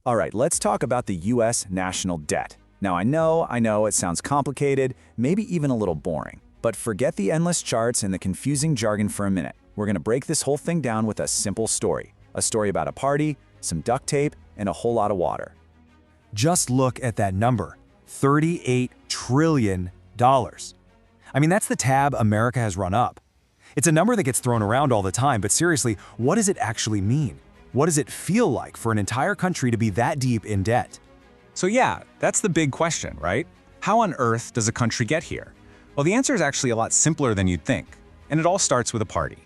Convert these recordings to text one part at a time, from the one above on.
All right, let's talk about the U.S. national debt. Now, I know, it sounds complicated, maybe even a little boring. But forget the endless charts and the confusing jargon for a minute. We're going to break this whole thing down with a simple story. A story about a party, some duct tape, and a whole lot of water. Just look at that number, $38 trillion. I mean, that's the tab America has run up. It's a number that gets thrown around all the time, but seriously, what does it actually mean? What does it feel like for an entire country to be that deep in debt? So yeah, that's the big question, right? How on earth does a country get here? Well, the answer is actually a lot simpler than you'd think, and it all starts with a party.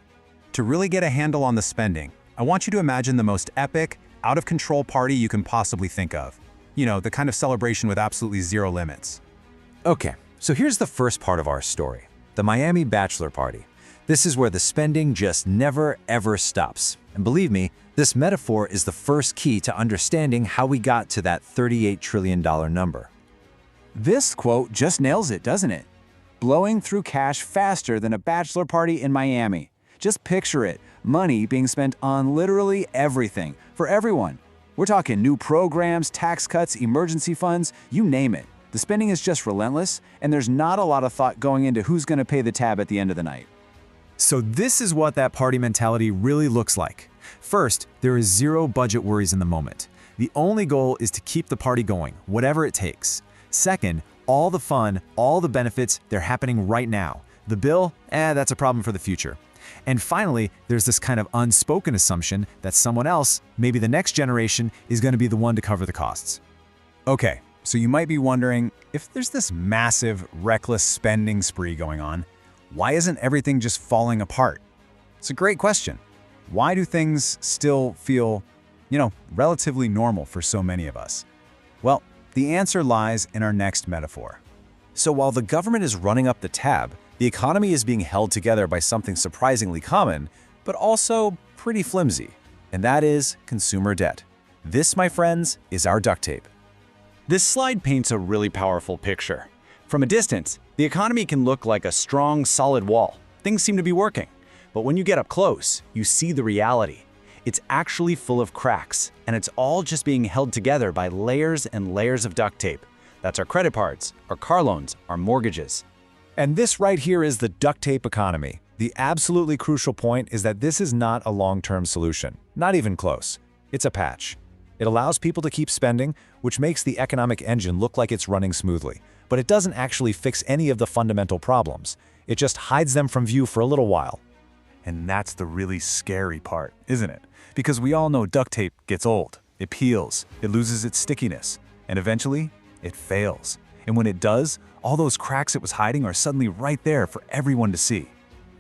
To really get a handle on the spending, I want you to imagine the most epic, out-of-control party you can possibly think of. You know, the kind of celebration with absolutely zero limits. Okay, so here's the first part of our story, the Miami bachelor party. This is where the spending just never, ever stops. And believe me, this metaphor is the first key to understanding how we got to that $38 trillion number. This quote just nails it, doesn't it? Blowing through cash faster than a bachelor party in Miami. Just picture it, money being spent on literally everything, for everyone. We're talking new programs, tax cuts, emergency funds, you name it. The spending is just relentless, and there's not a lot of thought going into who's going to pay the tab at the end of the night. So this is what that party mentality really looks like. First, there is zero budget worries in the moment. The only goal is to keep the party going, whatever it takes. Second, all the fun, all the benefits, they're happening right now. The bill, that's a problem for the future. And finally, there's this kind of unspoken assumption that someone else, maybe the next generation, is going to be the one to cover the costs. Okay, so you might be wondering, if there's this massive, reckless spending spree going on, why isn't everything just falling apart? It's a great question. Why do things still feel, relatively normal for so many of us? Well, the answer lies in our next metaphor. So while the government is running up the tab, the economy is being held together by something surprisingly common, but also pretty flimsy, and that is consumer debt. This, my friends, is our duct tape. This slide paints a really powerful picture. From a distance, the economy can look like a strong, solid wall. Things seem to be working. But when you get up close, you see the reality. It's actually full of cracks, and it's all just being held together by layers and layers of duct tape. That's our credit cards, our car loans, our mortgages. And this right here is the duct tape economy. The absolutely crucial point is that this is not a long-term solution, not even close. It's a patch. It allows people to keep spending, which makes the economic engine look like it's running smoothly. But it doesn't actually fix any of the fundamental problems. It just hides them from view for a little while. And that's the really scary part, isn't it? Because we all know duct tape gets old, it peels, it loses its stickiness, and eventually, it fails. And when it does, all those cracks it was hiding are suddenly right there for everyone to see.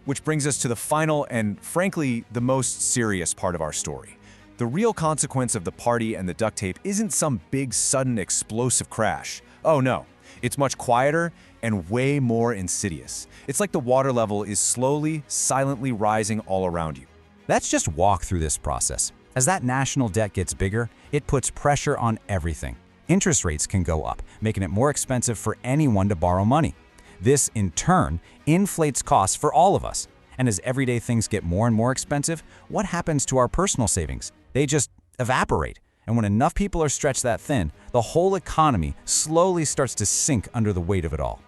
Which brings us to the final and, frankly, the most serious part of our story. The real consequence of the party and the duct tape isn't some big, sudden, explosive crash. Oh no, it's much quieter and way more insidious. It's like the water level is slowly, silently rising all around you. Let's just walk through this process. As that national debt gets bigger, it puts pressure on everything. Interest rates can go up, making it more expensive for anyone to borrow money. This, in turn, inflates costs for all of us. And as everyday things get more and more expensive, what happens to our personal savings? They just evaporate. And when enough people are stretched that thin, the whole economy slowly starts to sink under the weight of it all.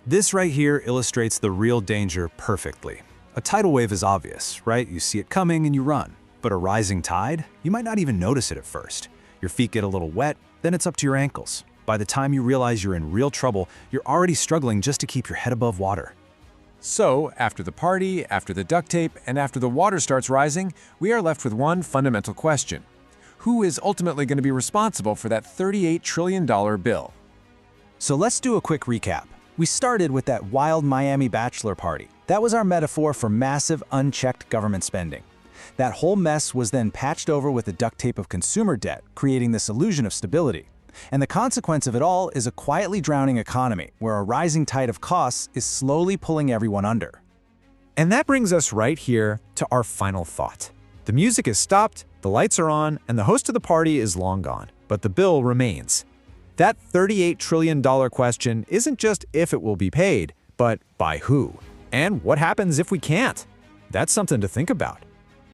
This right here illustrates the real danger perfectly. A tidal wave is obvious, right? You see it coming and you run. But a rising tide? You might not even notice it at first. Your feet get a little wet, then it's up to your ankles. By the time you realize you're in real trouble, you're already struggling just to keep your head above water. So, after the party, after the duct tape, and after the water starts rising, we are left with one fundamental question. Who is ultimately going to be responsible for that $38 trillion bill? So let's do a quick recap. We started with that wild Miami bachelor party. That was our metaphor for massive, unchecked government spending. That whole mess was then patched over with the duct tape of consumer debt, creating this illusion of stability. And the consequence of it all is a quietly drowning economy, where a rising tide of costs is slowly pulling everyone under. And that brings us right here to our final thought. The music is stopped, the lights are on, and the host of the party is long gone, but the bill remains. That $38 trillion question isn't just if it will be paid, but by who? And what happens if we can't? That's something to think about.